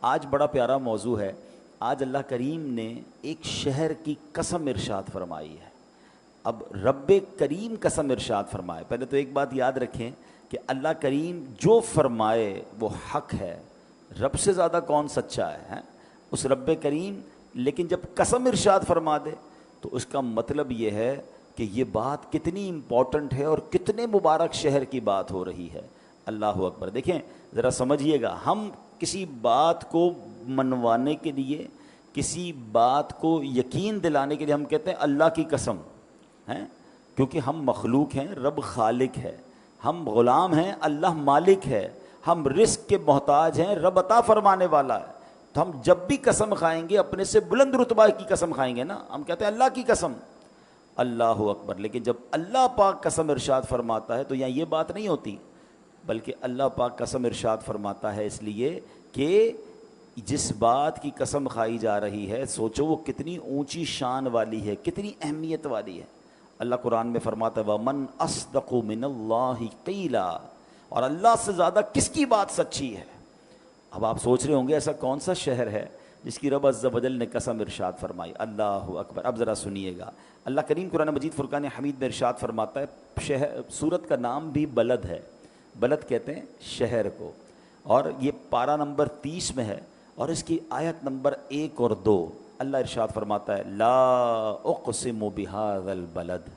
آج بڑا پیارا موضوع ہے. آج اللہ کریم نے ایک شہر کی قسم ارشاد فرمائی ہے. اب رب کریم قسم ارشاد فرمائے. پہلے تو ایک بات یاد رکھیں کہ اللہ کریم جو فرمائے وہ حق ہے. رب سے زیادہ کون سچا ہے اس رب کریم. لیکن جب قسم ارشاد فرما دے تو اس کا مطلب یہ ہے کہ یہ بات کتنی امپورٹنٹ ہے اور کتنے مبارک شہر کی بات ہو رہی ہے. اللہ اکبر. دیکھیں ذرا سمجھیے گا, ہم کسی بات کو منوانے کے لیے, کسی بات کو یقین دلانے کے لیے ہم کہتے ہیں اللہ کی قسم ہیں, کیونکہ ہم مخلوق ہیں, رب خالق ہے. ہم غلام ہیں, اللہ مالک ہے. ہم رزق کے محتاج ہیں, رب عطا فرمانے والا ہے. تو ہم جب بھی قسم کھائیں گے اپنے سے بلند رتبہ کی قسم کھائیں گے نا, ہم کہتے ہیں اللہ کی قسم. اللہ اکبر. لیکن جب اللہ پاک قسم ارشاد فرماتا ہے تو یہاں یہ بات نہیں ہوتی, بلکہ اللہ پاک قسم ارشاد فرماتا ہے اس لیے کہ جس بات کی قسم کھائی جا رہی ہے سوچو وہ کتنی اونچی شان والی ہے, کتنی اہمیت والی ہے. اللہ قرآن میں فرماتا ہے وَمَنْ أَصْدَقُ مِنَ اللَّهِ قِيلًا, اور اللہ سے زیادہ کس کی بات سچی ہے. اب آپ سوچ رہے ہوں گے ایسا کون سا شہر ہے جس کی رب عز و جل نے قسم ارشاد فرمائی. اللہ اکبر. اب ذرا سنیے گا, اللہ کریم قرآن مجید فرقان حمید میں ارشاد فرماتا ہے, سورت کا نام بھی بلد ہے. بلد کہتے ہیں شہر کو, اور یہ پارہ نمبر 30 میں ہے اور اس کی آیت نمبر 1 اور 2. اللہ ارشاد فرماتا ہے لا اقسم بہذا البلد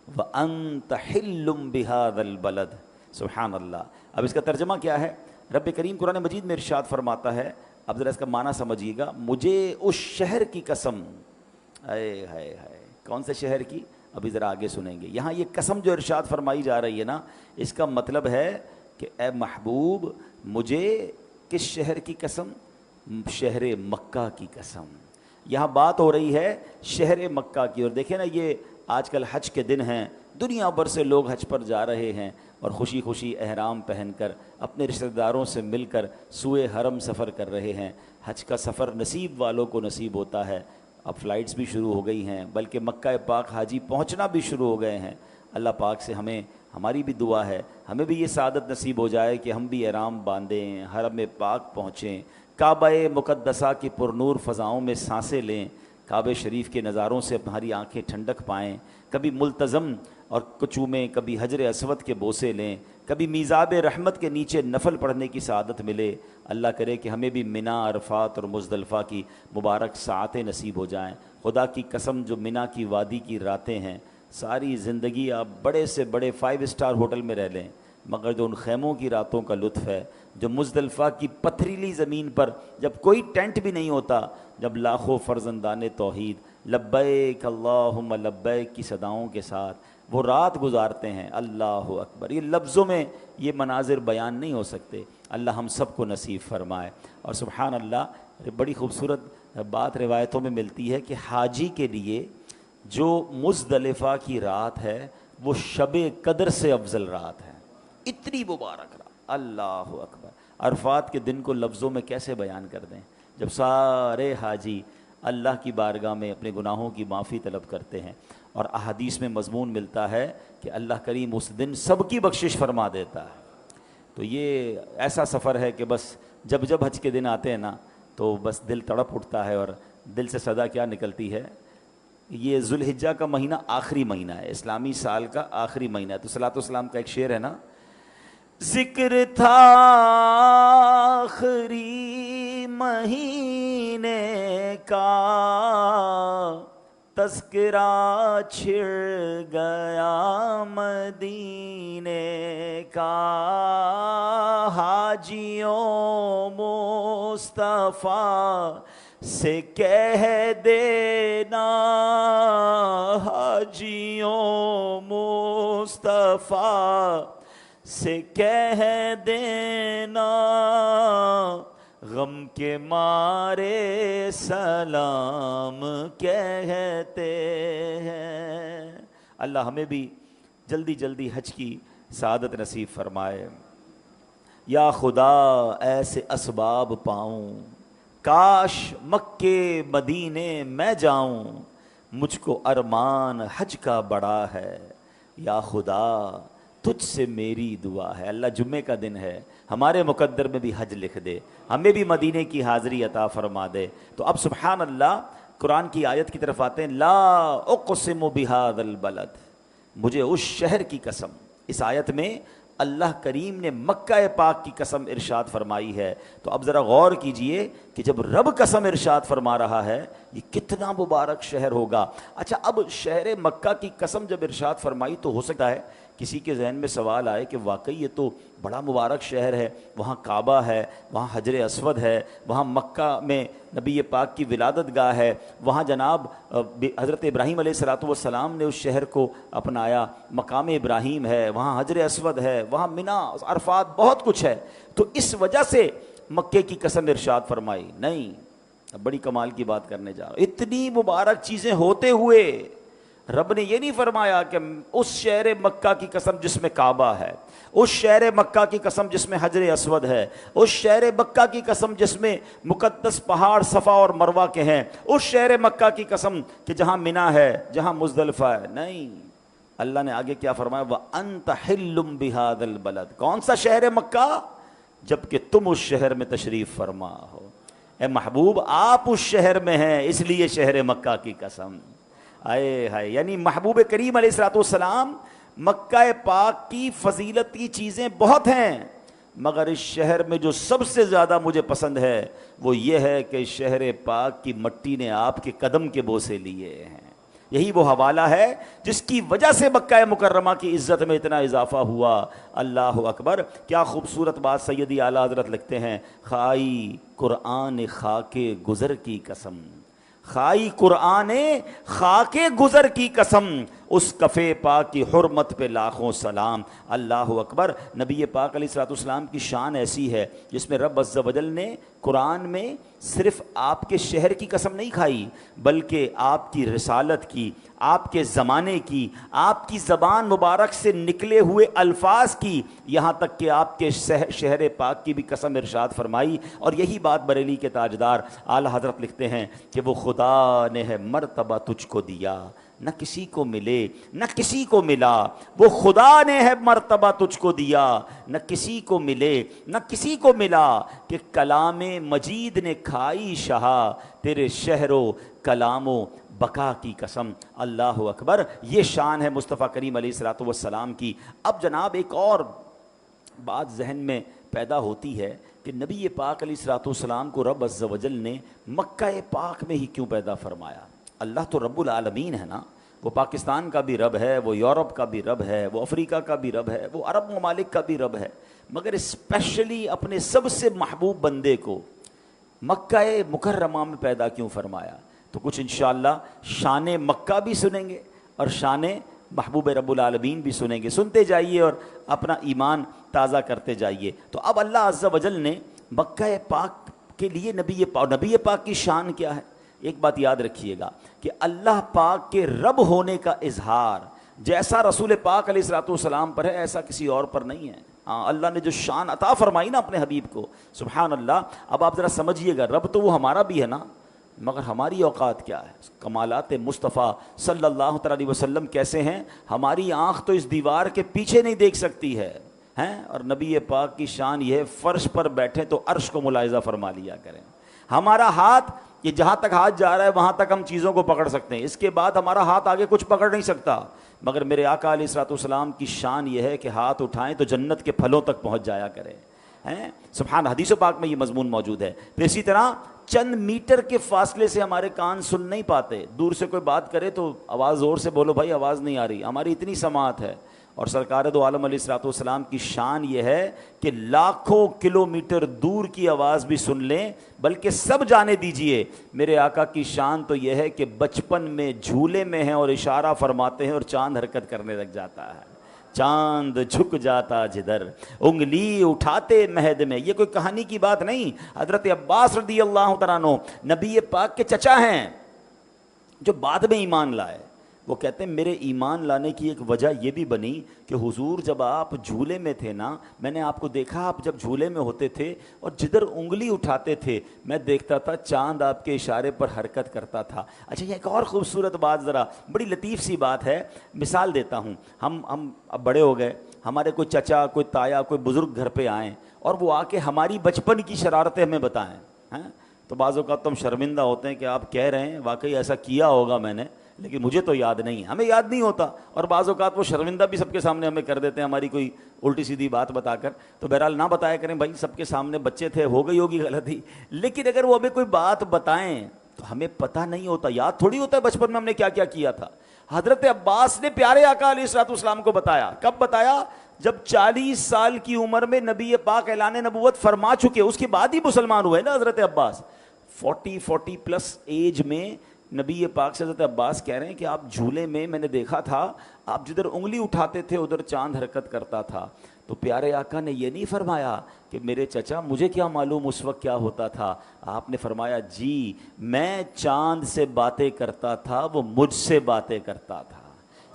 وانت حل بہذا البلد. سبحان اللہ. اب اس کا ترجمہ کیا ہے؟ رب کریم قرآن مجید میں ارشاد فرماتا ہے, اب ذرا اس کا معنی سمجھیے گا, مجھے اس شہر کی قسم. اے ہائے ہائے, کون سے شہر کی؟ ابھی ذرا آگے سنیں گے. یہاں یہ قسم جو ارشاد فرمائی جا رہی ہے نا, اس کا مطلب ہے کہ اے محبوب مجھے کس شہر کی قسم؟ شہر مکہ کی قسم. یہاں بات ہو رہی ہے شہر مکہ کی. اور دیکھیں نا, یہ آج کل حج کے دن ہیں, دنیا بھر سے لوگ حج پر جا رہے ہیں اور خوشی خوشی احرام پہن کر اپنے رشتہ داروں سے مل کر سوئے حرم سفر کر رہے ہیں. حج کا سفر نصیب والوں کو نصیب ہوتا ہے. اب فلائٹس بھی شروع ہو گئی ہیں, بلکہ مکہ پاک حاجی پہنچنا بھی شروع ہو گئے ہیں. اللہ پاک سے ہماری بھی دعا ہے, ہمیں بھی یہ سعادت نصیب ہو جائے کہ ہم بھی احرام باندھیں, حرم پاک پہنچیں, کعبہ مقدسہ کی پرنور فضاؤں میں سانسیں لیں, کعبہ شریف کے نظاروں سے ہماری آنکھیں ٹھنڈک پائیں, کبھی ملتزم اور کچومیں, کبھی حجر اسود کے بوسے لیں, کبھی میزاب رحمت کے نیچے نفل پڑھنے کی سعادت ملے. اللہ کرے کہ ہمیں بھی منی, عرفات اور مزدلفہ کی مبارک ساعتیں نصیب ہو جائیں. خدا کی قسم جو منی کی وادی کی راتیں ہیں, ساری زندگی آپ بڑے سے بڑے 5 اسٹار ہوٹل میں رہ لیں, مگر جو ان خیموں کی راتوں کا لطف ہے, جو مزدلفہ کی پتھریلی زمین پر جب کوئی ٹینٹ بھی نہیں ہوتا, جب لاکھوں فرزندان توحید لبیک اللہم لبیک کی صداؤں کے ساتھ وہ رات گزارتے ہیں. اللہ اکبر. یہ لفظوں میں یہ مناظر بیان نہیں ہو سکتے. اللہ ہم سب کو نصیب فرمائے. اور سبحان اللہ, بڑی خوبصورت بات روایتوں میں ملتی ہے کہ حاجی کے لیے جو مزدلفہ کی رات ہے وہ شب قدر سے افضل رات ہے. اتنی مبارک رات. اللہ اکبر. عرفات کے دن کو لفظوں میں کیسے بیان کر دیں, جب سارے حاجی اللہ کی بارگاہ میں اپنے گناہوں کی معافی طلب کرتے ہیں. اور احادیث میں مضمون ملتا ہے کہ اللہ کریم اس دن سب کی بخشش فرما دیتا ہے. تو یہ ایسا سفر ہے کہ بس جب جب حج کے دن آتے ہیں نا تو بس دل تڑپ اٹھتا ہے, اور دل سے صدا کیا نکلتی ہے. یہ ذوالحجہ کا مہینہ آخری مہینہ ہے, اسلامی سال کا آخری مہینہ ہے. تو صلاۃ والسلام کا ایک شعر ہے نا, ذکر تھا آخری مہینے کا, تذکرہ چھڑ گیا مدینے کا, حاجیوں مصطفیٰ سے کہہ دینا, حاجیوں مصطفیٰ سے کہہ دینا, غم کے مارے سلام کہتے ہیں. اللہ ہمیں بھی جلدی جلدی حج کی سعادت نصیب فرمائے. یا خدا ایسے اسباب پاؤں, کاش مکے مدینے میں جاؤں, مجھ کو ارمان حج کا بڑا ہے. یا خدا تجھ سے میری دعا ہے. اللہ جمعے کا دن ہے, ہمارے مقدر میں بھی حج لکھ دے, ہمیں بھی مدینے کی حاضری عطا فرما دے. تو اب سبحان اللہ قرآن کی آیت کی طرف آتے ہیں. لا اقسم بہذا البلد, مجھے اس شہر کی قسم. اس آیت میں اللہ کریم نے مکہ پاک کی قسم ارشاد فرمائی ہے. تو اب ذرا غور کیجئے کہ جب رب قسم ارشاد فرما رہا ہے یہ کتنا مبارک شہر ہوگا. اچھا, اب شہر مکہ کی قسم جب ارشاد فرمائی تو ہو سکتا ہے کسی کے ذہن میں سوال آئے کہ واقعی یہ تو بڑا مبارک شہر ہے, وہاں کعبہ ہے, وہاں حجر اسود ہے, وہاں مکہ میں نبی پاک کی ولادت گاہ ہے, وہاں جناب حضرت ابراہیم علیہ الصلوۃ والسلام نے اس شہر کو اپنایا, مقام ابراہیم ہے, وہاں حجر اسود ہے, وہاں منی, عرفات, بہت کچھ ہے. تو اس وجہ سے مکے کی قسم ارشاد فرمائی. نہیں, اب بڑی کمال کی بات کرنے جا رہا ہوں. اتنی مبارک چیزیں ہوتے ہوئے رب نے یہ نہیں فرمایا کہ اس شہر مکہ کی قسم جس میں کعبہ ہے, اس شہر مکہ کی قسم جس میں حجر اسود ہے, اس شہر مکہ کی قسم جس میں مقدس پہاڑ صفا اور مروہ کے ہیں, اس شہر مکہ کی قسم کہ جہاں منی ہے, جہاں مزدلفہ ہے. نہیں, اللہ نے آگے کیا فرمایا؟ وَأَنْتَ حِلٌّ بِهَذَا الْبَلَدِ. کون سا شہر مکہ؟ جبکہ تم اس شہر میں تشریف فرما ہو. اے محبوب, آپ اس شہر میں ہیں, اس لیے شہر مکہ کی قسم. آئے ہائے, یعنی محبوب کریم علیہ الصلوۃ والسلام, مکہ پاک کی فضیلت کی چیزیں بہت ہیں, مگر اس شہر میں جو سب سے زیادہ مجھے پسند ہے وہ یہ ہے کہ شہر پاک کی مٹی نے آپ کے قدم کے بوسے لیے ہیں. یہی وہ حوالہ ہے جس کی وجہ سے مکہ مکرمہ کی عزت میں اتنا اضافہ ہوا. اللہ اکبر. کیا خوبصورت بات سیدی اعلیٰ حضرت لکھتے ہیں, خائی قرآن خاک گزر کی قسم, خائی قرآن خاک گزر کی قسم, اس کفے پاک کی حرمت پہ لاکھوں سلام. اللہ اکبر. نبی پاک علیہ الصلوۃ والسلام کی شان ایسی ہے جس میں رب عز و جل نے قرآن میں صرف آپ کے شہر کی قسم نہیں کھائی, بلکہ آپ کی رسالت کی, آپ کے زمانے کی, آپ کی زبان مبارک سے نکلے ہوئے الفاظ کی, یہاں تک کہ آپ کے شہر پاک کی بھی قسم ارشاد فرمائی. اور یہی بات بریلی کے تاجدار اعلیٰ حضرت لکھتے ہیں کہ وہ خدا نے ہے مرتبہ تجھ کو دیا, نہ کسی کو ملے نہ کسی کو ملا. وہ خدا نے ہے مرتبہ تجھ کو دیا, نہ کسی کو ملے نہ کسی کو ملا, کہ کلام مجید نے کھائی شہا, تیرے شہر و کلام و بقا کی قسم. اللہ اکبر. یہ شان ہے مصطفیٰ کریم علیہ الصلوۃ والسلام کی. اب جناب ایک اور بات ذہن میں پیدا ہوتی ہے کہ نبی پاک علیہ الصلوۃ والسلام کو رب عز و جل نے مکہ پاک میں ہی کیوں پیدا فرمایا؟ اللہ تو رب العالمین ہے نا, وہ پاکستان کا بھی رب ہے, وہ یورپ کا بھی رب ہے, وہ افریقہ کا بھی رب ہے, وہ عرب ممالک کا بھی رب ہے, مگر اسپیشلی اپنے سب سے محبوب بندے کو مکہ مکرمہ میں پیدا کیوں فرمایا؟ تو کچھ انشاءاللہ شان مکہ بھی سنیں گے اور شان محبوب رب العالمین بھی سنیں گے. سنتے جائیے اور اپنا ایمان تازہ کرتے جائیے. تو اب اللہ عز و جل نے مکہ پاک کے لیے نبی پاک کی شان کیا ہے؟ ایک بات یاد رکھیے گا کہ اللہ پاک کے رب ہونے کا اظہار جیسا رسول پاک علیہ الصلوۃ والسلام پر ہے ایسا کسی اور پر نہیں ہے. ہاں, اللہ نے جو شان عطا فرمائی نا اپنے حبیب کو, سبحان اللہ. اب آپ ذرا سمجھیے گا, رب تو وہ ہمارا بھی ہے نا, مگر ہماری اوقات کیا ہے؟ کمالات مصطفیٰ صلی اللہ تعالی علیہ وسلم کیسے ہیں؟ ہماری آنکھ تو اس دیوار کے پیچھے نہیں دیکھ سکتی ہے, اور نبی پاک کی شان یہ ہے فرش پر بیٹھے تو عرش کو ملاحظہ فرما لیا کریں. ہمارا ہاتھ یہ جہاں تک ہاتھ جا رہا ہے وہاں تک ہم چیزوں کو پکڑ سکتے ہیں, اس کے بعد ہمارا ہاتھ آگے کچھ پکڑ نہیں سکتا. مگر میرے آقا علیہ الصلوۃ والسلام کی شان یہ ہے کہ ہاتھ اٹھائیں تو جنت کے پھلوں تک پہنچ جایا کرے. سبحان, حدیث پاک میں یہ مضمون موجود ہے. پھر اسی طرح چند میٹر کے فاصلے سے ہمارے کان سن نہیں پاتے, دور سے کوئی بات کرے تو آواز زور سے بولو بھائی آواز نہیں آ رہی, ہماری اتنی سماعت ہے. اور سرکار دو عالم علیہ الصلوۃ والسلام کی شان یہ ہے کہ لاکھوں کلومیٹر دور کی آواز بھی سن لیں, بلکہ سب جانے دیجئے میرے آقا کی شان تو یہ ہے کہ بچپن میں جھولے میں ہیں اور اشارہ فرماتے ہیں اور چاند حرکت کرنے لگ جاتا ہے. چاند جھک جاتا جدھر انگلی اٹھاتے مہد میں. یہ کوئی کہانی کی بات نہیں. حضرت عباس رضی اللہ تعالیٰ عنہ نبی پاک کے چچا ہیں جو بعد میں ایمان لائے. وہ کہتے ہیں میرے ایمان لانے کی ایک وجہ یہ بھی بنی کہ حضور جب آپ جھولے میں تھے نا, میں نے آپ کو دیکھا آپ جب جھولے میں ہوتے تھے اور جدھر انگلی اٹھاتے تھے میں دیکھتا تھا چاند آپ کے اشارے پر حرکت کرتا تھا. اچھا, یہ ایک اور خوبصورت بات, ذرا بڑی لطیف سی بات ہے, مثال دیتا ہوں. ہم اب بڑے ہو گئے, ہمارے کوئی چچا، کوئی تایا، کوئی بزرگ گھر پہ آئیں اور وہ آ کے ہماری بچپن کی شرارتیں ہمیں بتائیں، ہیں تو بعض اوقات تو ہم شرمندہ ہوتے ہیں کہ آپ کہہ رہے ہیں واقعی ایسا کیا ہوگا میں نے، لیکن مجھے تو یاد نہیں ہے، ہمیں یاد نہیں ہوتا، اور بعض اوقات وہ شرمندہ بھی سب کے سامنے ہمیں کر دیتے ہیں ہماری کوئی الٹی سیدھی بات بتا کر. تو بہرحال نہ بتایا کریں بھائی، سب کے سامنے بچے تھے، ہو گئی ہوگی غلطی، لیکن اگر وہ ہمیں کوئی بات بتائیں تو ہمیں پتہ نہیں ہوتا، یاد تھوڑی ہوتا ہے بچپن میں ہم نے کیا کیا کیا تھا. حضرت عباس نے پیارے آقا علیہ الصلوۃ والسلام کو بتایا. کب بتایا؟ جب 40 سال کی عمر میں نبی پاک اعلان نبوت فرما چکے، اس کے بعد ہی مسلمان ہوئے نا حضرت عباس. 40 پلس ایج میں نبی پاک سے حضرت عباس کہہ رہے ہیں کہ آپ جھولے میں نے دیکھا تھا، آپ جدھر انگلی اٹھاتے تھے ادھر چاند حرکت کرتا تھا. تو پیارے آقا نے یہ نہیں فرمایا کہ میرے چچا مجھے کیا معلوم اس وقت کیا ہوتا تھا. آپ نے فرمایا جی میں چاند سے باتیں کرتا تھا، وہ مجھ سے باتیں کرتا تھا.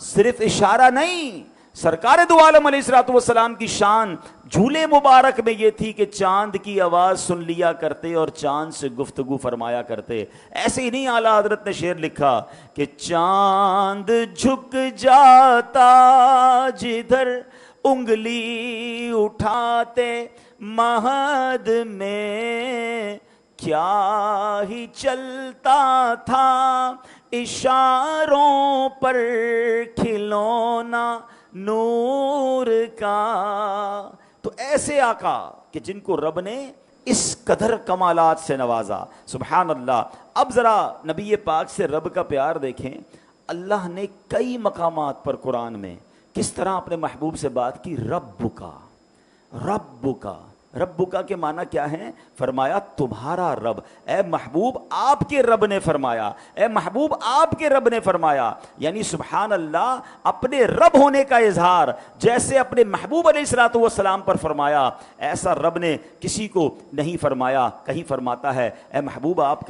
صرف اشارہ نہیں، سرکار دو عالم علیہ الصلوۃ والسلام کی شان جھولے مبارک میں یہ تھی کہ چاند کی آواز سن لیا کرتے اور چاند سے گفتگو فرمایا کرتے. ایسے ہی نہیں، اعلیٰ حضرت نے شعر لکھا کہ چاند جھک جاتا جدھر انگلی اٹھاتے، مہد میں کیا ہی چلتا تھا، اشاروں پر کھلونا نور کا. تو ایسے آقا کہ جن کو رب نے اس قدر کمالات سے نوازا، سبحان اللہ. اب ذرا نبی پاک سے رب کا پیار دیکھیں. اللہ نے کئی مقامات پر قرآن میں کس طرح اپنے محبوب سے بات کی. رب کا رب کا کے معنی کیا ہے؟ فرمایا تمہارا رب. اے محبوب آپ کے رب نے فرمایا، اے محبوب آپ کے رب نے فرمایا. یعنی سبحان اللہ، اپنے رب ہونے کا اظہار جیسے اپنے محبوب علیہ الصلوۃ والسلام پر فرمایا، ایسا رب نے کسی کو نہیں فرمایا. کہیں فرماتا ہے اے محبوب آپ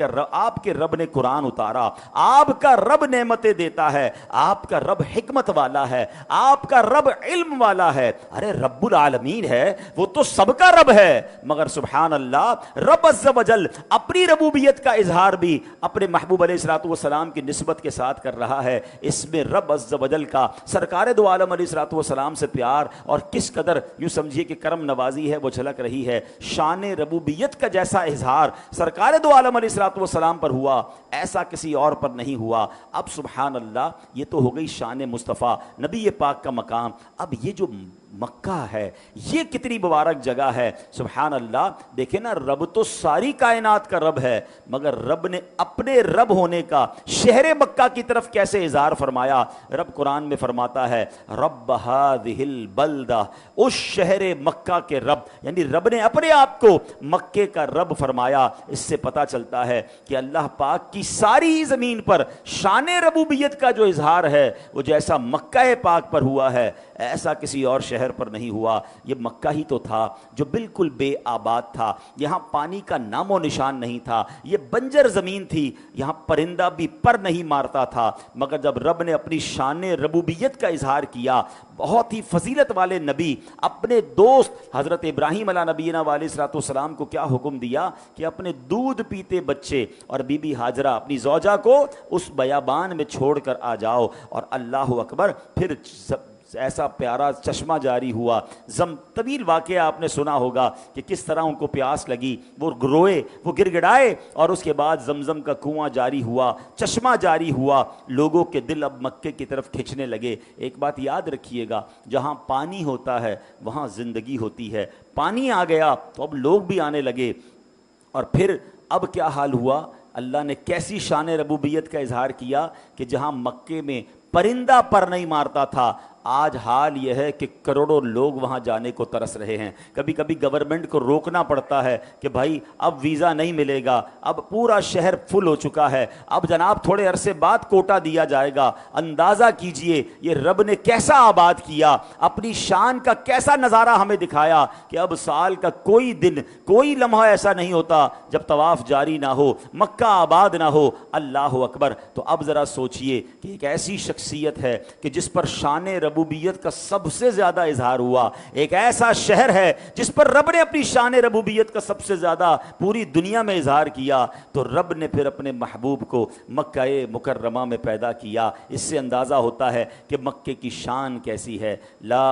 کے رب نے قرآن اتارا، آپ کا رب نعمتیں دیتا ہے، آپ کا رب حکمت والا ہے، آپ کا رب علم والا ہے. ارے رب العالمین ہے، وہ تو سب کا رب ہے. مگر سبحان اللہ، رب عز و جل اپنی ربوبیت کا اظہار بھی اپنے محبوب علیہ الصلوۃ والسلام کی نسبت کے ساتھ کر رہا ہے. اس میں رب عز و جل کا سرکار دو عالم علیہ الصلوۃ والسلام سے پیار اور کس قدر یوں سمجھیے کہ کرم نوازی ہے وہ جھلک رہی ہے. شان ربوبیت کا جیسا اظہار سرکار دو عالم علیہ الصلوۃ والسلام پر ہوا، ایسا کسی اور پر نہیں ہوا. اب سبحان اللہ، یہ تو ہو گئی شان مصطفیٰ نبی پاک کا مقام. اب یہ جو مکہ ہے، یہ کتنی مبارک جگہ ہے. سبحان اللہ، دیکھیں نا، رب تو ساری کائنات کا رب ہے، مگر رب نے اپنے رب ہونے کا شہر مکہ کی طرف کیسے اظہار فرمایا. رب قرآن میں فرماتا ہے رب ہذہ البلدہ، اس شہر مکہ کے رب، یعنی رب نے اپنے آپ کو مکے کا رب فرمایا. اس سے پتہ چلتا ہے کہ اللہ پاک کی ساری زمین پر شان ربوبیت کا جو اظہار ہے وہ جیسا مکہ پاک پر ہوا ہے ایسا کسی اور شہر پر نہیں ہوا. یہ مکہ ہی تو تھا جو بالکل بے آباد تھا، یہاں پانی کا نام و نشان نہیں تھا، یہ بنجر زمین تھی، یہاں پرندہ بھی پر نہیں مارتا تھا. مگر جب رب نے اپنی شان ربوبیت کا اظہار کیا، بہت ہی فضیلت والے نبی اپنے دوست حضرت ابراہیم علیہ نبینا علیہ الصلوۃ والسلام کو کیا حکم دیا کہ اپنے دودھ پیتے بچے اور بی بی ہاجرہ اپنی زوجہ کو اس بیابان میں چھوڑ کر آ جاؤ. اور اللہ اکبر، پھر ایسا پیارا چشمہ جاری ہوا. طویل واقعہ آپ نے سنا ہوگا کہ کس طرح ان کو پیاس لگی، وہ روئے، وہ گر گڑائے، اور اس کے بعد زمزم کا کنواں جاری ہوا، چشمہ جاری ہوا. لوگوں کے دل اب مکے کی طرف کھنچنے لگے. ایک بات یاد رکھیے گا، جہاں پانی ہوتا ہے وہاں زندگی ہوتی ہے. پانی آ گیا تو اب لوگ بھی آنے لگے. اور پھر اب کیا حال ہوا، اللہ نے کیسی شان ربوبیت کا اظہار کیا کہ جہاں مکے میں پرندہ پر نہیں مارتا تھا، آج حال یہ ہے کہ کروڑوں لوگ وہاں جانے کو ترس رہے ہیں. کبھی کبھی گورنمنٹ کو روکنا پڑتا ہے کہ بھائی اب ویزا نہیں ملے گا، اب پورا شہر فل ہو چکا ہے، اب جناب تھوڑے عرصے بعد کوٹا دیا جائے گا. اندازہ کیجئے یہ رب نے کیسا آباد کیا، اپنی شان کا کیسا نظارہ ہمیں دکھایا کہ اب سال کا کوئی دن، کوئی لمحہ ایسا نہیں ہوتا جب طواف جاری نہ ہو، مکہ آباد نہ ہو. اللہ اکبر. تو اب ذرا سوچئے کہ ایک ایسی شخص شخصیت ہے کہ جس پر شان ربوبیت کا سب سے زیادہ اظہار ہوا، ایک ایسا شہر ہے جس پر رب نے اپنی شان ربوبیت کا سب سے زیادہ پوری دنیا میں اظہار کیا، تو رب نے پھر اپنے محبوب کو مکہ مکرمہ میں پیدا کیا۔ اس سے اندازہ ہوتا ہے کہ مکے کی شان کیسی ہے۔ لا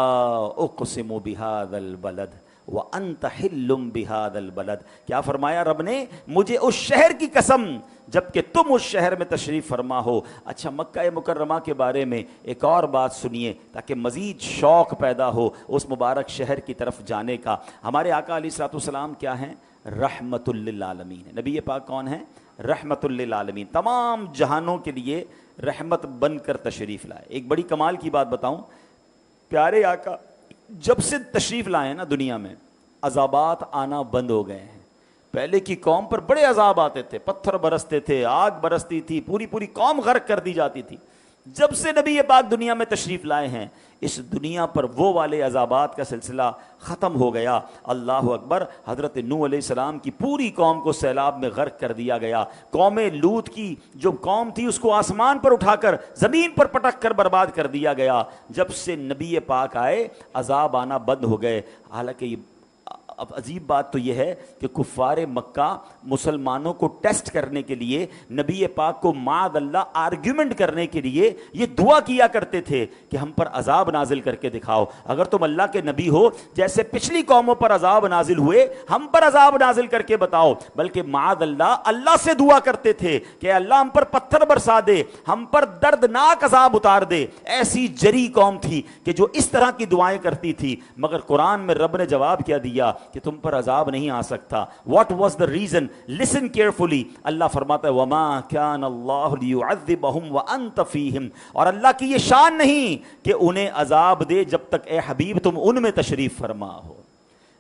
اقسم بہذا البلد وانت حل بہذا البلد، کیا فرمایا رب نے؟ مجھے اس شہر کی قسم جبکہ تم اس شہر میں تشریف فرما ہو۔ اچھا، مکہ مکرمہ کے بارے میں ایک اور بات سنیے تاکہ مزید شوق پیدا ہو اس مبارک شہر کی طرف جانے کا۔ ہمارے آقا علیہ الصلوۃ والسلام کیا ہیں؟ رحمت للعالمین۔ نبی پاک کون ہیں؟ رحمت للعالمین، تمام جہانوں کے لیے رحمت بن کر تشریف لائے۔ ایک بڑی کمال کی بات بتاؤں، پیارے آقا جب سے تشریف لائے نا دنیا میں، عذابات آنا بند ہو گئے ہیں۔ پہلے کی قوم پر بڑے عذاب آتے تھے، پتھر برستے تھے، آگ برستی تھی، پوری پوری قوم غرق کر دی جاتی تھی۔ جب سے نبی پاک دنیا میں تشریف لائے ہیں، اس دنیا پر وہ والے عذابات کا سلسلہ ختم ہو گیا۔ اللہ اکبر۔ حضرت نوح علیہ السلام کی پوری قوم کو سیلاب میں غرق کر دیا گیا۔ قوم لوط کی جو قوم تھی اس کو آسمان پر اٹھا کر زمین پر پٹک کر برباد کر دیا گیا۔ جب سے نبی پاک آئے عذاب آنا بند ہو گئے۔ حالانکہ یہ اب عجیب بات تو یہ ہے کہ کفار مکہ مسلمانوں کو ٹیسٹ کرنے کے لیے، نبی پاک کو معاذ اللہ آرگیومنٹ کرنے کے لیے یہ دعا کیا کرتے تھے کہ ہم پر عذاب نازل کر کے دکھاؤ، اگر تم اللہ کے نبی ہو، جیسے پچھلی قوموں پر عذاب نازل ہوئے ہم پر عذاب نازل کر کے بتاؤ۔ بلکہ معاذ اللہ سے دعا کرتے تھے کہ اللہ ہم پر پتھر برسا دے، ہم پر دردناک عذاب اتار دے۔ ایسی جری قوم تھی کہ جو اس طرح کی دعائیں کرتی تھی، مگر قرآن میں رب نے جواب کیا دیا کہ تم پر عذاب نہیں آ سکتا۔ What was the reason? Listen carefully. اللہ فرماتا ہے وَمَا كَانَ اللَّهُ لِيُعَذِّبَهُمْ وَأَنْتَ فِيهِمْ، اور اللہ کی یہ شان نہیں کہ انہیں عذاب دے جب تک اے حبیب تم ان میں تشریف فرما ہو۔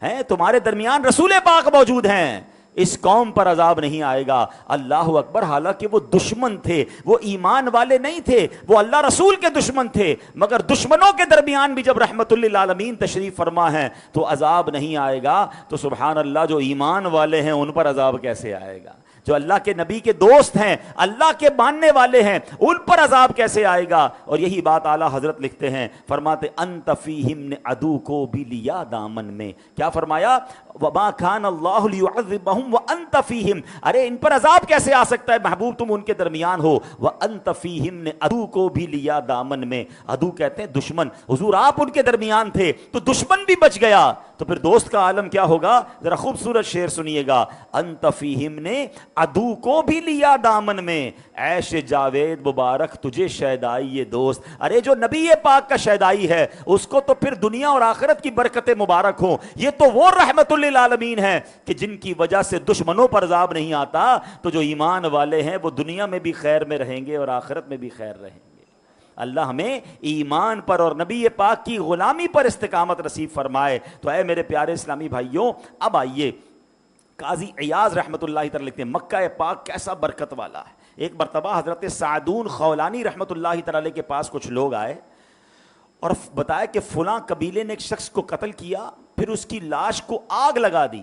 ہیں تمہارے درمیان رسول پاک موجود ہیں، اس قوم پر عذاب نہیں آئے گا۔ اللہ اکبر۔ حالانکہ وہ دشمن تھے، وہ ایمان والے نہیں تھے، وہ اللہ رسول کے دشمن تھے، مگر دشمنوں کے درمیان بھی جب رحمت للعالمین تشریف فرما ہے تو عذاب نہیں آئے گا۔ تو سبحان اللہ، جو ایمان والے ہیں ان پر عذاب کیسے آئے گا؟ جو اللہ کے نبی کے دوست ہیں، اللہ کے ماننے والے ہیں، ان پر عذاب کیسے آئے گا؟ اور یہی بات اعلیٰ حضرت لکھتے ہیں، فرماتے انت فیہم نے عدو کو بھی لیا دامن میں۔ کیا فرمایا؟ وما کان اللہ لیعذبہم وانت فیہم، ارے ان پر عذاب کیسے آ سکتا ہے محبوب، تم ان کے درمیان ہو۔ وانت فیہم نے عدو کو بھی لیا دامن میں، عدو کہتے ہیں دشمن، حضور آپ ان کے درمیان تھے تو دشمن بھی بچ گیا، تو پھر دوست کا عالم کیا ہوگا؟ ذرا خوبصورت شعر سنیے گا، انت فیہم نے عدو کو بھی لیا دامن میں، عیش جاوید مبارک تجھے شیدائی یہ دوست۔ ارے جو نبی پاک کا شیدائی ہے اس کو تو پھر دنیا اور آخرت کی برکتیں مبارک ہوں۔ یہ تو وہ رحمت للعالمین ہے کہ جن کی وجہ سے دشمنوں پر عذاب نہیں آتا، تو جو ایمان والے ہیں وہ دنیا میں بھی خیر میں رہیں گے اور آخرت میں بھی خیر رہیں گے۔ اللہ ہمیں ایمان پر اور نبی پاک کی غلامی پر استقامت نصیب فرمائے۔ تو اے میرے پیارے اسلامی بھائیوں، اب آئیے، قاضی عیاض رحمۃ اللہ تعالی لکھتے ہیں مکہ پاک کیسا برکت والا ہے۔ ایک مرتبہ حضرت سعدون خولانی رحمۃ اللہ تعالی کے پاس کچھ لوگ آئے اور بتایا کہ فلاں قبیلے نے ایک شخص کو قتل کیا، پھر اس کی لاش کو آگ لگا دی،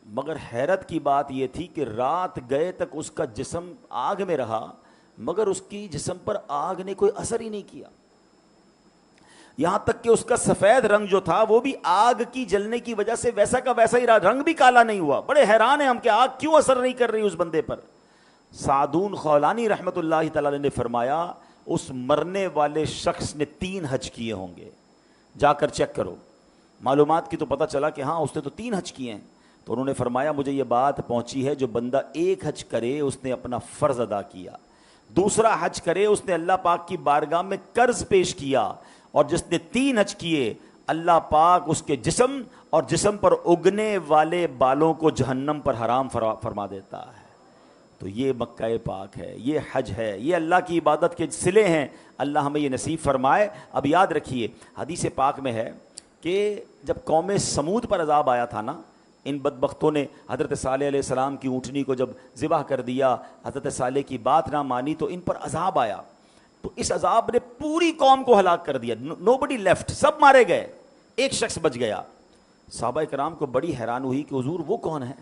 مگر حیرت کی بات یہ تھی کہ رات گئے تک اس کا جسم آگ میں رہا، مگر اس کی جسم پر آگ نے کوئی اثر ہی نہیں کیا، یہاں تک کہ اس کا سفید رنگ جو تھا وہ بھی آگ کی جلنے کی وجہ سے ویسا کا ویسا ہی رہا، رنگ بھی کالا نہیں ہوا۔ بڑے حیران ہیں ہم کہ آگ کیوں اثر نہیں کر رہی اس بندے پر۔ سعدون خولانی رحمۃ اللہ تعالی نے فرمایا اس مرنے والے شخص نے 3 حج کیے ہوں گے، جا کر چیک کرو۔ معلومات کی تو پتہ چلا کہ ہاں اس نے تو 3 حج کیے ہیں۔ تو انہوں نے فرمایا مجھے یہ بات پہنچی ہے جو بندہ 1 حج کرے اس نے اپنا فرض ادا کیا، دوسرا حج کرے اس نے اللہ پاک کی بارگاہ میں قرض پیش کیا، اور جس نے 3 حج کیے اللہ پاک اس کے جسم اور جسم پر اگنے والے بالوں کو جہنم پر حرام فرما دیتا ہے۔ تو یہ مکہ پاک ہے، یہ حج ہے، یہ اللہ کی عبادت کے صلے ہیں، اللہ ہمیں یہ نصیب فرمائے۔ اب یاد رکھیے حدیث پاک میں ہے کہ جب قوم سمود پر عذاب آیا تھا نا، ان بدبختوں نے حضرت صالح علیہ السلام کی اونٹنی کو جب ذبح کر دیا، حضرت صالح کی بات نہ مانی تو ان پر عذاب آیا، تو اس عذاب نے پوری قوم کو ہلاک کر دیا، نوبڈی لیفٹ، سب مارے گئے، ایک شخص بچ گیا۔ صحابہ کرام کو بڑی حیران ہوئی کہ حضور وہ کون ہے،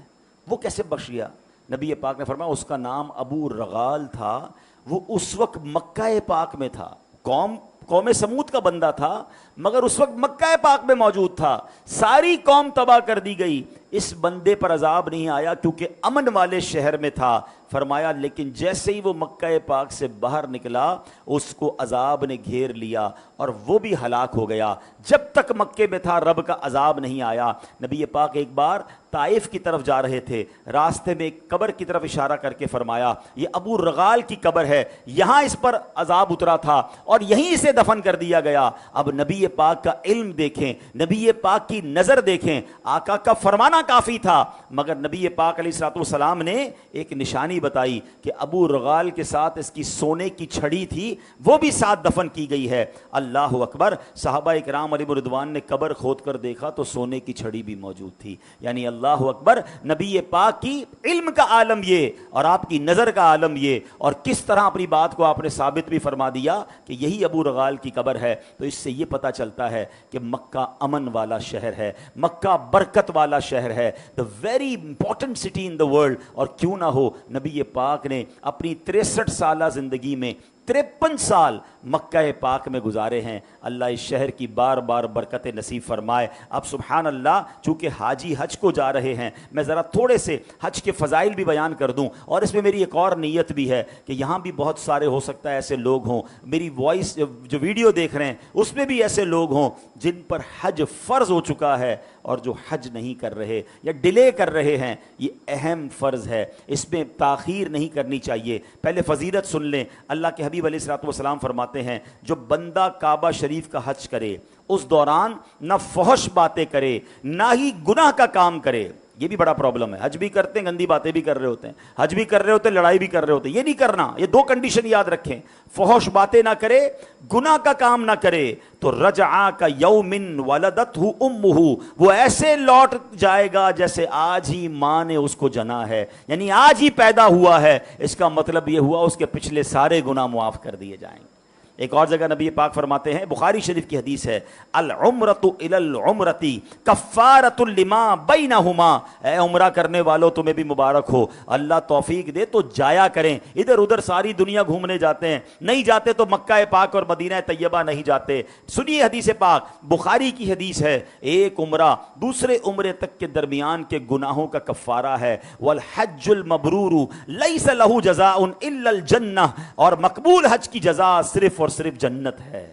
وہ کیسے بخش گیا؟ نبی پاک نے فرمایا اس کا نام ابو رغال تھا، وہ اس وقت مکہ پاک میں تھا، قوم سمود کا بندہ تھا مگر اس وقت مکہ پاک میں موجود تھا، ساری قوم تباہ کر دی گئی، اس بندے پر عذاب نہیں آیا کیونکہ امن والے شہر میں تھا۔ فرمایا لیکن جیسے ہی وہ مکہ پاک سے باہر نکلا اس کو عذاب نے گھیر لیا اور وہ بھی ہلاک ہو گیا۔ جب تک مکے میں تھا رب کا عذاب نہیں آیا۔ نبی پاک ایک بار طائف کی طرف جا رہے تھے، راستے میں ایک قبر کی طرف اشارہ کر کے فرمایا یہ ابو رغال کی قبر ہے، یہاں اس پر عذاب اترا تھا اور یہیں اسے دفن کر دیا گیا۔ اب نبی پاک کا علم دیکھیں، نبی پاک کی نظر دیکھیں، آقا کا فرمانا کافی تھا مگر نبی پاک علیہ الصلوۃ والسلام نے ایک نشانی بتائی کہ ابو رغال کے ساتھ اس کی سونے کی چھڑی تھی، وہ بھی ساتھ دفن کی گئی ہے۔ اللہ اکبر! صحابہ اکرام علیہ رضوان نے قبر کھود کر دیکھا تو سونے کی چھڑی بھی موجود تھی۔ یعنی اللہ اکبر! نبی پاک کی علم کا عالم یہ اور آپ کی نظر کا عالم یہ، اور کس طرح اپنی بات کو آپ نے ثابت بھی فرما دیا کہ یہی ابو رغال کی قبر ہے۔ تو اس سے یہ پتہ چلتا ہے کہ مکہ امن والا شہر ہے، مکہ برکت والا شہر ہے، the very important city in the world۔ اور کیوں نہ ہو، نبی پاک نے اپنی 63 سالہ زندگی میں 53 سال مکہ پاک میں گزارے ہیں۔ اللہ اس شہر کی بار بار برکت نصیب فرمائے۔ اب سبحان اللہ، چونکہ حاجی حج کو جا رہے ہیں، میں ذرا تھوڑے سے حج کے فضائل بھی بیان کر دوں، اور اس میں میری ایک اور نیت بھی ہے کہ یہاں بھی بہت سارے ہو سکتا ہے ایسے لوگ ہوں، میری وائس جو ویڈیو دیکھ رہے ہیں اس میں بھی ایسے لوگ ہوں جن پر حج فرض ہو چکا ہے اور جو حج نہیں کر رہے یا ڈیلے کر رہے ہیں۔ یہ اہم فرض ہے، اس میں تاخیر نہیں کرنی چاہیے۔ پہلے فضیلت سن لیں۔ اللہ کے حبیب علیہ الصلوۃ والسلام فرماتے ہیں جو بندہ کعبہ شریف کا حج کرے اس دوران نہ فحش باتیں کرے نہ ہی گناہ کا کام کرے۔ یہ بھی بڑا پرابلم ہے، حج بھی کرتے ہیں گندی باتیں بھی کر رہے ہوتے ہیں، حج بھی کر رہے ہوتے ہیں لڑائی بھی کر رہے ہوتے ہیں۔ یہ نہیں کرنا، یہ دو کنڈیشن یاد رکھیں، فحش باتیں نہ کرے، گناہ کا کام نہ کرے۔ تو رجعا کا یوم ولدتہ امہ، وہ ایسے لوٹ جائے گا جیسے آج ہی ماں نے اس کو جنا ہے، یعنی آج ہی پیدا ہوا ہے۔ اس کا مطلب یہ ہوا اس کے پچھلے سارے گناہ معاف کر دیے جائیں گے۔ ایک اور جگہ نبی پاک فرماتے ہیں، بخاری شریف کی حدیث ہے، العمرۃ الی العمرۃ کفارۃ لما بینہما، اے عمرہ کرنے والوں تمہیں بھی مبارک ہو، اللہ توفیق دے تو جایا کریں۔ ادھر ادھر ساری دنیا گھومنے جاتے ہیں، نہیں جاتے تو مکہ پاک اور مدینہ طیبہ نہیں جاتے۔ سنیے حدیث پاک، بخاری کی حدیث ہے، ایک عمرہ دوسرے عمرے تک کے درمیان کے گناہوں کا کفارہ ہے۔ والحج المبرور لیس لہ جزاء الا الجنہ، اور مقبول حج کی جزا صرف اور صرف جنت ہے۔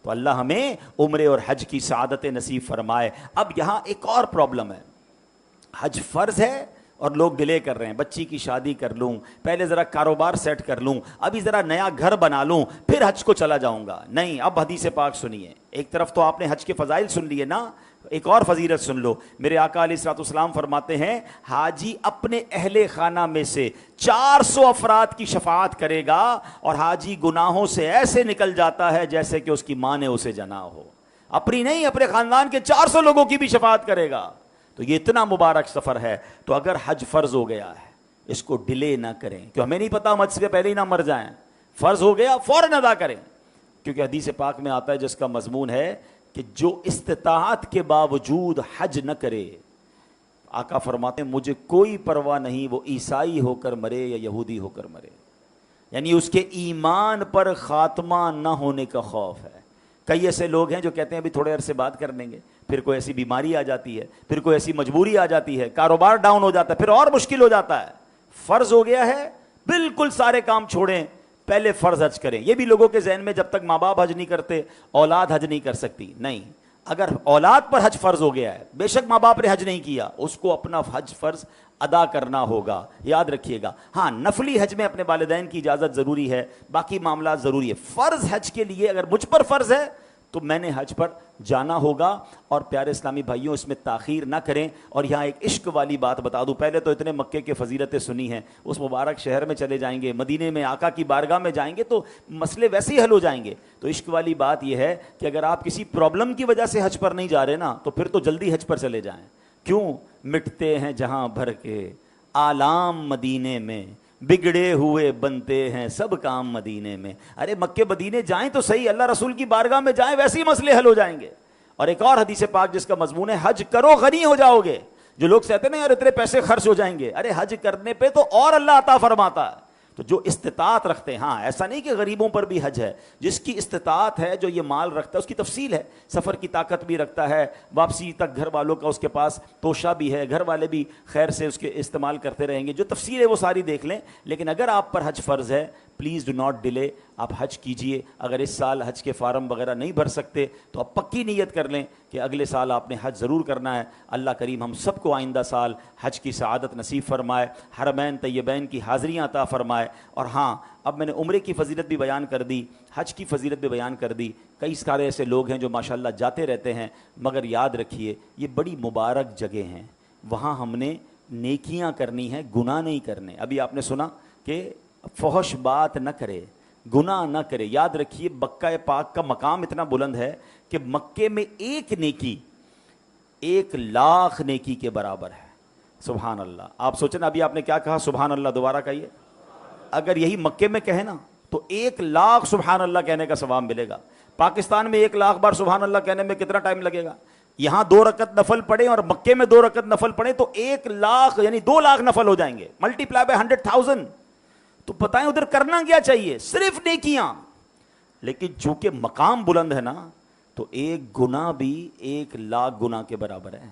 تو اللہ ہمیں عمرے اور حج کی سعادت نصیب فرمائے۔ اب یہاں ایک اور پرابلم ہے، حج فرض ہے اور لوگ ڈیلے کر رہے ہیں، بچی کی شادی کر لوں، پہلے ذرا کاروبار سیٹ کر لوں، ابھی ذرا نیا گھر بنا لوں، پھر حج کو چلا جاؤں گا۔ نہیں، اب حدیث پاک سنیے۔ ایک طرف تو آپ نے حج کے فضائل سن لیے نا، ایک اور فضیلت سن لو۔ میرے آقا علیہ الصلوۃ والسلام فرماتے ہیں حاجی اپنے اہل خانہ میں سے 400 افراد کی شفاعت کرے گا اور حاجی گناہوں سے ایسے نکل جاتا ہے جیسے کہ اس کی ماں نے اسے جنا ہو۔ اپنی نہیں، اپنے خاندان کے 400 لوگوں کی بھی شفاعت کرے گا۔ تو یہ اتنا مبارک سفر ہے۔ تو اگر حج فرض ہو گیا ہے اس کو ڈیلے نہ کریں، کہ ہمیں نہیں پتا ہم حج سے پہلے ہی نہ مر جائیں، فرض ہو گیا فوراً ادا کریں، کیونکہ حدیث پاک میں آتا ہے جس کا مضمون ہے کہ جو استطاعت کے باوجود حج نہ کرے، آقا فرماتے ہیں مجھے کوئی پرواہ نہیں وہ عیسائی ہو کر مرے یا یہودی ہو کر مرے، یعنی اس کے ایمان پر خاتمہ نہ ہونے کا خوف ہے۔ کئی ایسے لوگ ہیں جو کہتے ہیں ابھی تھوڑے عرصے بات کر لیں گے، پھر کوئی ایسی بیماری آ جاتی ہے، پھر کوئی ایسی مجبوری آ جاتی ہے، کاروبار ڈاؤن ہو جاتا ہے، پھر اور مشکل ہو جاتا ہے۔ فرض ہو گیا ہے، بالکل سارے کام چھوڑیں، پہلے فرض حج کریں۔ یہ بھی لوگوں کے ذہن میں جب تک ماں باپ حج نہیں کرتے اولاد حج نہیں کر سکتی، نہیں، اگر اولاد پر حج فرض ہو گیا ہے، بے شک ماں باپ نے حج نہیں کیا، اس کو اپنا حج فرض ادا کرنا ہوگا، یاد رکھیے گا۔ ہاں، نفلی حج میں اپنے والدین کی اجازت ضروری ہے، باقی معاملات ضروری ہے۔ فرض حج کے لیے اگر مجھ پر فرض ہے تو میں نے حج پر جانا ہوگا۔ اور پیارے اسلامی بھائیوں، اس میں تاخیر نہ کریں۔ اور یہاں ایک عشق والی بات بتا دوں، پہلے تو اتنے مکے کے فضیلتیں سنی ہیں، اس مبارک شہر میں چلے جائیں گے، مدینے میں آقا کی بارگاہ میں جائیں گے تو مسئلے ویسے ہی حل ہو جائیں گے۔ تو عشق والی بات یہ ہے کہ اگر آپ کسی پرابلم کی وجہ سے حج پر نہیں جا رہے نا، تو پھر تو جلدی حج پر چلے جائیں۔ کیوں؟ مٹتے ہیں جہاں بھر کے آلام مدینے میں، بگڑے ہوئے بنتے ہیں سب کام مدینے میں۔ ارے مکے مدینے جائیں تو صحیح، اللہ رسول کی بارگاہ میں جائیں، ویسے ہی مسئلے حل ہو جائیں گے۔ اور ایک اور حدیث پاک جس کا مضمون ہے حج کرو غنی ہو جاؤ گے۔ جو لوگ کہتے ہیں نا یار اتنے پیسے خرچ ہو جائیں گے، ارے حج کرنے پہ تو اور اللہ عطا فرماتا ہے۔ تو جو استطاعت رکھتے ہیں، ہاں ایسا نہیں کہ غریبوں پر بھی حج ہے، جس کی استطاعت ہے جو یہ مال رکھتا ہے اس کی تفصیل ہے، سفر کی طاقت بھی رکھتا ہے، واپسی تک گھر والوں کا اس کے پاس توشہ بھی ہے، گھر والے بھی خیر سے اس کے استعمال کرتے رہیں گے، جو تفصیل ہے وہ ساری دیکھ لیں. لیکن اگر آپ پر حج فرض ہے پلیز ڈو ناٹ ڈیلے، آپ حج کیجئے. اگر اس سال حج کے فارم وغیرہ نہیں بھر سکتے تو آپ پکی نیت کر لیں کہ اگلے سال آپ نے حج ضرور کرنا ہے. اللہ کریم ہم سب کو آئندہ سال حج کی سعادت نصیب فرمائے، حرمین طیبین کی حاضریاں عطا فرمائے. اور ہاں اب میں نے عمرے کی فضیلت بھی بیان کر دی، حج کی فضیلت بھی بیان کر دی. کئی سارے ایسے لوگ ہیں جو ماشاءاللہ جاتے رہتے ہیں، مگر یاد رکھیے یہ بڑی مبارک جگہ ہیں، وہاں ہم نے نیکیاں کرنی ہیں، گناہ نہیں کرنے. ابھی آپ نے سنا کہ فحش بات نہ کرے، گناہ نہ کرے. یاد رکھیے مکہ پاک کا مقام اتنا بلند ہے کہ مکے میں ایک نیکی 1,00,000 نیکی کے برابر ہے. سبحان اللہ. آپ سوچیں ابھی آپ نے کیا کہا، سبحان اللہ دوبارہ کہیے. اگر یہی مکے میں کہے نا تو 1,00,000 سبحان اللہ کہنے کا ثواب ملے گا. پاکستان میں 1,00,000 بار سبحان اللہ کہنے میں کتنا ٹائم لگے گا؟ یہاں 2 رکعت نفل پڑھیں اور مکے میں 2 رکعت نفل پڑھیں تو 1,00,000 یعنی 2,00,000 نفل ہو جائیں گے، ملٹی پلائی بائی 100,000. تو بتائیں ادھر کرنا کیا چاہیے؟ صرف نیکیاں. لیکن چونکہ مقام بلند ہے نا تو ایک گناہ بھی 1,00,000 گناہ کے برابر ہے.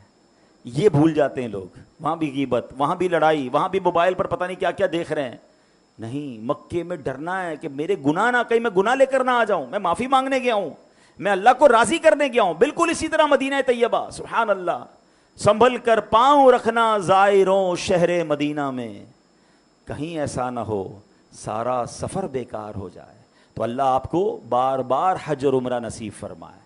یہ بھول جاتے ہیں لوگ، وہاں بھی غیبت، وہاں بھی لڑائی، وہاں بھی موبائل پر پتہ نہیں کیا کیا دیکھ رہے ہیں. نہیں، مکے میں ڈرنا ہے کہ میرے گناہ نہ، کہیں میں گناہ لے کر نہ آ جاؤں. میں معافی مانگنے گیا ہوں، میں اللہ کو راضی کرنے گیا ہوں. بالکل اسی طرح مدینہ طیبہ، سبحان اللہ، سنبھل کر پاؤں رکھنا زائروں شہر مدینہ میں، کہیں ایسا نہ ہو سارا سفر بیکار ہو جائے. تو اللہ آپ کو بار بار حج اور عمرہ نصیب فرمائے.